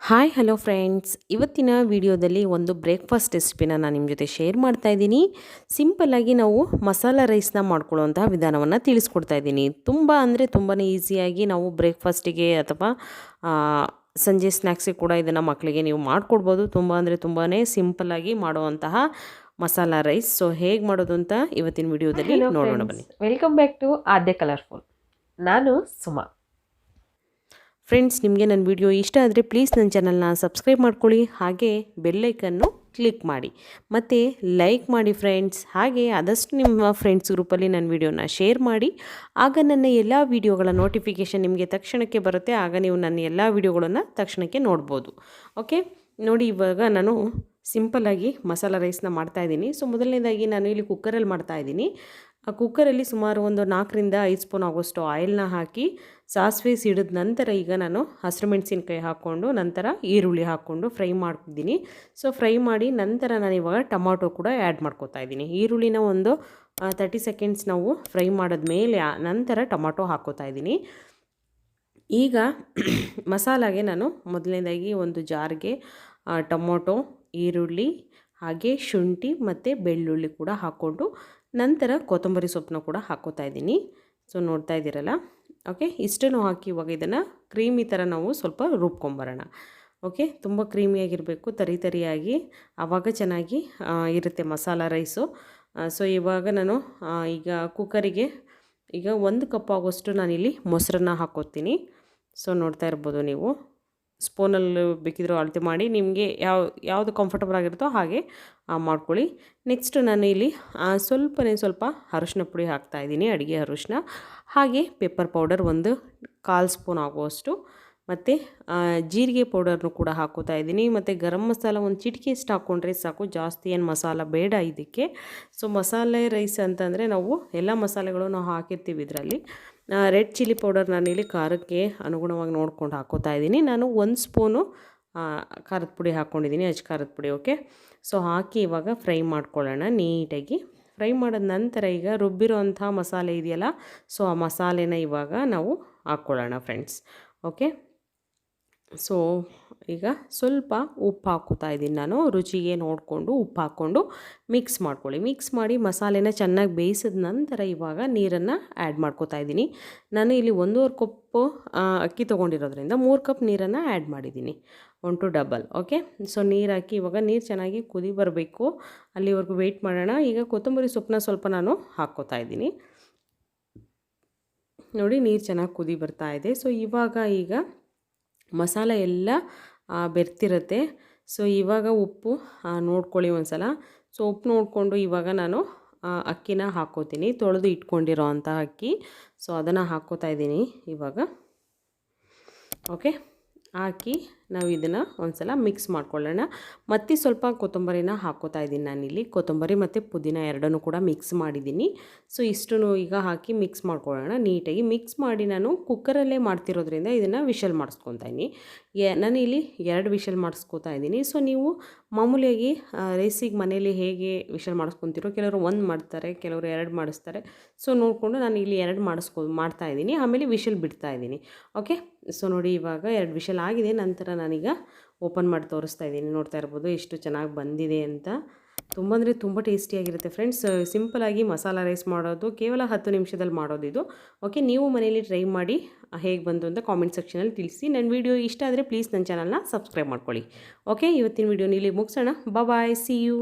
Hi hello friends, ಇವತ್ತಿನ ವಿಡಿಯೋದಲ್ಲಿ ಒಂದು ಬ್ರೇಕ್ಫಾಸ್ಟ್ ರೆಸಿಪಿನ ನಾನು ನಿಮ್ಮ ಜೊತೆ ಶೇರ್ ಮಾಡ್ತಾ ಇದ್ದೀನಿ. ಸಿಂಪಲ್ಲಾಗಿ ನಾವು ಮಸಾಲ ರೈಸ್ನ ಮಾಡ್ಕೊಳ್ಳುವಂತಹ ವಿಧಾನವನ್ನು ತಿಳಿಸ್ಕೊಡ್ತಾ ಇದ್ದೀನಿ. ತುಂಬ ಅಂದರೆ ತುಂಬಾ ಈಸಿಯಾಗಿ ನಾವು ಬ್ರೇಕ್ಫಾಸ್ಟಿಗೆ ಅಥವಾ ಸಂಜೆ ಸ್ನ್ಯಾಕ್ಸಿಗೆ ಕೂಡ ಇದನ್ನು ಮಕ್ಕಳಿಗೆ ನೀವು ಮಾಡಿಕೊಡ್ಬೋದು. ತುಂಬ ಅಂದರೆ ತುಂಬಾ ಸಿಂಪಲ್ಲಾಗಿ ಮಾಡುವಂತಹ ಮಸಾಲ ರೈಸ್. ಸೊ ಹೇಗೆ ಮಾಡೋದು ಅಂತ ಇವತ್ತಿನ ವಿಡಿಯೋದಲ್ಲಿ ನೋಡೋಣ ಬನ್ನಿ. Welcome back to Aadya colourful. ನಾನು ಸುಮಾ. ಫ್ರೆಂಡ್ಸ್, ನಿಮಗೆ ನನ್ನ ವಿಡಿಯೋ ಇಷ್ಟ ಆದರೆ ಪ್ಲೀಸ್ ನನ್ನ ಚಾನಲ್ನ ಸಬ್ಸ್ಕ್ರೈಬ್ ಮಾಡ್ಕೊಳ್ಳಿ, ಹಾಗೆ ಬೆಲ್ಲೈಕನ್ನು ಕ್ಲಿಕ್ ಮಾಡಿ ಮತ್ತು ಲೈಕ್ ಮಾಡಿ ಫ್ರೆಂಡ್ಸ್. ಹಾಗೆ ಆದಷ್ಟು ನಿಮ್ಮ ಫ್ರೆಂಡ್ಸ್ ಗ್ರೂಪಲ್ಲಿ ನನ್ನ ವಿಡಿಯೋನ ಶೇರ್ ಮಾಡಿ. ಆಗ ನನ್ನ ಎಲ್ಲ ವಿಡಿಯೋಗಳ ನೋಟಿಫಿಕೇಷನ್ ನಿಮಗೆ ತಕ್ಷಣಕ್ಕೆ ಬರುತ್ತೆ. ಆಗ ನೀವು ನನ್ನ ಎಲ್ಲ ವಿಡಿಯೋಗಳನ್ನು ತಕ್ಷಣಕ್ಕೆ ನೋಡ್ಬೋದು. ಓಕೆ ನೋಡಿ, ಇವಾಗ ನಾನು ಸಿಂಪಲ್ಲಾಗಿ ಮಸಾಲ ರೈಸ್ನ ಮಾಡ್ತಾಯಿದ್ದೀನಿ. ಸೊ ಮೊದಲನೇದಾಗಿ ನಾನು ಇಲ್ಲಿ ಕುಕ್ಕರಲ್ಲಿ ಮಾಡ್ತಾಯಿದ್ದೀನಿ. ಆ ಕುಕ್ಕರಲ್ಲಿ ಸುಮಾರು ಒಂದು 4-5 ಸ್ಪೂನ್ ಆಗೋಷ್ಟು ಆಯಿಲ್ನ ಹಾಕಿ ಸಾಸಿವೆ ಸಿಡಿದ ನಂತರ ಈಗ ನಾನು ಹಸಿರು ಮೆಣಸಿನ್ಕಾಯಿ ಹಾಕ್ಕೊಂಡು ನಂತರ ಈರುಳ್ಳಿ ಹಾಕ್ಕೊಂಡು ಫ್ರೈ ಮಾಡ್ತಿದ್ದೀನಿ. ಸೊ ಫ್ರೈ ಮಾಡಿ ನಂತರ ನಾನು ಇವಾಗ ಟೊಮಾಟೊ ಕೂಡ ಆ್ಯಡ್ ಮಾಡ್ಕೋತಾ ಇದ್ದೀನಿ. ಈರುಳ್ಳಿನ ಒಂದು 30 ಸೆಕೆಂಡ್ಸ್ ನಾವು ಫ್ರೈ ಮಾಡಿದ್ಮೇಲೆ ನಂತರ ಟೊಮಾಟೊ ಹಾಕ್ಕೋತಾ ಇದ್ದೀನಿ. ಈಗ ಮಸಾಲಾಗೆ ನಾನು ಮೊದಲನೇದಾಗಿ ಒಂದು ಜಾರ್ಗೆ ಟೊಮೊಟೊ, ಈರುಳ್ಳಿ ಹಾಗೆ ಶುಂಠಿ ಮತ್ತು ಬೆಳ್ಳುಳ್ಳಿ ಕೂಡ ಹಾಕ್ಕೊಂಡು ನಂತರ ಕೊತ್ತಂಬರಿ ಸೊಪ್ಪನ್ನ ಕೂಡ ಹಾಕ್ಕೋತಾ ಇದ್ದೀನಿ. ಸೊ ನೋಡ್ತಾ ಇದ್ದೀರಲ್ಲ, ಓಕೆ ಇಷ್ಟನ್ನು ಹಾಕಿ ಇವಾಗ ಇದನ್ನು ಕ್ರೀಮಿ ಥರ ನಾವು ಸ್ವಲ್ಪ ರುಬ್ಕೊಂಬರೋಣ. ಓಕೆ, ತುಂಬ ಕ್ರೀಮಿಯಾಗಿರಬೇಕು, ತರಿಯಾಗಿ, ಆವಾಗ ಚೆನ್ನಾಗಿ ಇರುತ್ತೆ ಮಸಾಲ ರೈಸು. ಸೊ ಇವಾಗ ನಾನು ಈಗ ಕುಕ್ಕರಿಗೆ ಈಗ 1 ಕಪ್ ಆಗೋಷ್ಟು ನಾನಿಲ್ಲಿ ಮೊಸರನ್ನ ಹಾಕ್ಕೋತೀನಿ. ಸೊ ನೋಡ್ತಾ ಇರ್ಬೋದು ನೀವು, ಸ್ಪೂನಲ್ಲಿ ಬೇಕಿದ್ರೂ ಅಳತೆ ಮಾಡಿ, ನಿಮಗೆ ಯಾವುದು ಕಂಫರ್ಟಬಲ್ ಆಗಿರುತ್ತೋ ಹಾಗೆ ಮಾಡ್ಕೊಳ್ಳಿ. ನೆಕ್ಸ್ಟ್ ನಾನು ಇಲ್ಲಿ ಸ್ವಲ್ಪ ಅರಶಿನ ಪುಡಿ ಹಾಕ್ತಾಯಿದ್ದೀನಿ, ಅಡುಗೆ ಅರಶಿನ, ಹಾಗೆ ಪೆಪ್ಪರ್ ಪೌಡರ್ ಒಂದು 1/4 ಸ್ಪೂನ್ ಆಗುವಷ್ಟು, ಮತ್ತು ಜೀರಿಗೆ ಪೌಡರ್ನು ಕೂಡ ಹಾಕ್ಕೋತಾ ಇದ್ದೀನಿ. ಮತ್ತು ಗರಂ ಮಸಾಲ ಒಂದು ಚಿಟಿಕೆಷ್ಟು ಹಾಕ್ಕೊಂಡ್ರೆ ಸಾಕು, ಜಾಸ್ತಿ ಏನು ಮಸಾಲ ಬೇಡ ಇದಕ್ಕೆ. ಸೊ ಮಸಾಲೆ ರೈಸ್ ಅಂತಂದರೆ ನಾವು ಎಲ್ಲ ಮಸಾಲೆಗಳು ನಾವು ಹಾಕಿರ್ತೀವಿ ಇದರಲ್ಲಿ. ರೆಡ್ ಚಿಲ್ಲಿ ಪೌಡರ್ ನಾನಿಲ್ಲಿ ಖಾರಕ್ಕೆ ಅನುಗುಣವಾಗಿ ನೋಡ್ಕೊಂಡು ಹಾಕ್ಕೋತಾ ಇದ್ದೀನಿ. ನಾನು 1 ಸ್ಪೂನು ಖಾರದ ಪುಡಿ ಹಾಕ್ಕೊಂಡಿದ್ದೀನಿ, ಅಚ್ಚ ಖಾರದ ಪುಡಿ. ಓಕೆ, ಸೊ ಹಾಕಿ ಇವಾಗ ಫ್ರೈ ಮಾಡ್ಕೊಳ್ಳೋಣ ನೀಟಾಗಿ. ಫ್ರೈ ಮಾಡಿದ ನಂತರ ಈಗ ರುಬ್ಬಿರೋಂಥ ಮಸಾಲೆ ಇದೆಯಲ್ಲ, ಸೊ ಆ ಮಸಾಲೆನ ಇವಾಗ ನಾವು ಹಾಕ್ಕೊಳ್ಳೋಣ ಫ್ರೆಂಡ್ಸ್. ಓಕೆ, ಸೊ ಈಗ ಸ್ವಲ್ಪ ಉಪ್ಪು ಹಾಕ್ಕೋತಾ ಇದ್ದೀನಿ ನಾನು, ರುಚಿಗೆ ನೋಡಿಕೊಂಡು ಉಪ್ಪು ಹಾಕ್ಕೊಂಡು ಮಿಕ್ಸ್ ಮಾಡ್ಕೊಳ್ಳಿ. ಮಿಕ್ಸ್ ಮಾಡಿ ಮಸಾಲೆನ ಚೆನ್ನಾಗಿ ಬೇಯಿಸಿದ ನಂತರ ಇವಾಗ ನೀರನ್ನು ಆ್ಯಡ್ ಮಾಡ್ಕೋತಾ ಇದ್ದೀನಿ. ನಾನು ಇಲ್ಲಿ 1.5 ಕಪ್ಪು ಅಕ್ಕಿ ತೊಗೊಂಡಿರೋದ್ರಿಂದ 3 ಕಪ್ ನೀರನ್ನು ಆ್ಯಡ್ ಮಾಡಿದ್ದೀನಿ, 1 to ಡಬಲ್. ಓಕೆ, ಸೊ ನೀರು ಹಾಕಿ ಇವಾಗ ನೀರು ಚೆನ್ನಾಗಿ ಕುದಿ ಬರಬೇಕು, ಅಲ್ಲಿವರೆಗೂ ವೆಯ್ಟ್ ಮಾಡೋಣ. ಈಗ ಕೊತ್ತಂಬರಿ ಸೊಪ್ಪನ್ನ ಸ್ವಲ್ಪ ನಾನು ಹಾಕ್ಕೋತಾ ಇದ್ದೀನಿ. ನೋಡಿ, ನೀರು ಚೆನ್ನಾಗಿ ಕುದಿ ಬರ್ತಾ ಇದೆ. ಸೊ ಇವಾಗ ಈಗ ಮಸಾಲ ಎಲ್ಲ ಬೆರ್ತಿರುತ್ತೆ. ಸೊ ಇವಾಗ ಉಪ್ಪು ನೋಡ್ಕೊಳ್ಳಿ ಒಂದು ಸಲ. ಸೊ ಉಪ್ಪು ನೋಡಿಕೊಂಡು ಇವಾಗ ನಾನು ಅಕ್ಕಿನ ಹಾಕ್ಕೋತೀನಿ, ತೊಳೆದು ಇಟ್ಕೊಂಡಿರೋ ಅಂಥ ಅಕ್ಕಿ. ಸೊ ಅದನ್ನು ಹಾಕ್ಕೋತಾ ಇದ್ದೀನಿ ಇವಾಗ. ಓಕೆ, ಹಾಕಿ ನಾವು ಇದನ್ನು ಒಂದು ಸಲ ಮಿಕ್ಸ್ ಮಾಡ್ಕೊಳ್ಳೋಣ. ಮತ್ತು ಸ್ವಲ್ಪ ಕೊತ್ತಂಬರಿನ ಹಾಕ್ಕೋತಾ ಇದ್ದೀನಿ ನಾನಿಲ್ಲಿ, ಕೊತ್ತಂಬರಿ ಮತ್ತು ಪುದೀನ ಎರಡನ್ನೂ ಕೂಡ ಮಿಕ್ಸ್ ಮಾಡಿದ್ದೀನಿ. ಸೊ ಇಷ್ಟನ್ನು ಈಗ ಹಾಕಿ ಮಿಕ್ಸ್ ಮಾಡ್ಕೊಳ್ಳೋಣ ನೀಟಾಗಿ. ಮಿಕ್ಸ್ ಮಾಡಿ ನಾನು ಕುಕ್ಕರಲ್ಲೇ ಮಾಡ್ತಿರೋದ್ರಿಂದ ಇದನ್ನು ವಿಷಲ್ ಮಾಡಿಸ್ಕೊತಾ ಇದ್ದೀನಿ. ನಾನು ಇಲ್ಲಿ 2 ವಿಷಲ್ ಮಾಡಿಸ್ಕೊತಾ ಇದ್ದೀನಿ. ಸೊ ನೀವು ಮಾಮೂಲಿಯಾಗಿ ರೈಸಿಗೆ ಮನೇಲಿ ಹೇಗೆ ವಿಷಲ್ ಮಾಡಿಸ್ಕೊತಿರೋ, ಕೆಲವರು 1 ಮಾಡ್ತಾರೆ, ಕೆಲವರು 2 ಮಾಡಿಸ್ತಾರೆ. ಸೊ ನೋಡಿಕೊಂಡು ನಾನು ಇಲ್ಲಿ 2 ಮಾಡ್ತಾಯಿದ್ದೀನಿ, ಆಮೇಲೆ ವಿಷಲ್ ಬಿಡ್ತಾಯಿದ್ದೀನಿ. ಓಕೆ, ಸೊ ನೋಡಿ ಇವಾಗ 2 ವಿಷಲ್ ಆಗಿದೆ. ನಂತರ ನಾನೀಗ ಓಪನ್ ಮಾಡಿ ತೋರಿಸ್ತಾ ಇದ್ದೀನಿ. ನೋಡ್ತಾ ಇರ್ಬೋದು ಎಷ್ಟು ಚೆನ್ನಾಗಿ ಬಂದಿದೆ ಅಂತ. ತುಂಬ ಅಂದರೆ ತುಂಬ ಟೇಸ್ಟಿಯಾಗಿರುತ್ತೆ ಫ್ರೆಂಡ್ಸ್. ಸಿಂಪಲಾಗಿ ಮಸಾಲ ರೈಸ್ ಮಾಡೋದು ಕೇವಲ 10 ನಿಮಿಷದಲ್ಲಿ ಮಾಡೋದು ಇದು. ಓಕೆ, ನೀವು ಮನೇಲಿ ಟ್ರೈ ಮಾಡಿ ಹೇಗೆ ಬಂತು ಅಂತ ಕಾಮೆಂಟ್ ಸೆಕ್ಷನಲ್ಲಿ ತಿಳಿಸಿ. ನನ್ನ ವಿಡಿಯೋ ಇಷ್ಟ ಆದರೆ ಪ್ಲೀಸ್ ನನ್ನ ಚಾನಲ್ನ ಸಬ್ಸ್ಕ್ರೈಬ್ ಮಾಡ್ಕೊಳ್ಳಿ. ಓಕೆ, ಇವತ್ತಿನ ವಿಡಿಯೋನ ಇಲ್ಲಿ ಮುಗಿಸೋಣ. ಬಾಯ್, ಸಿ ಯು.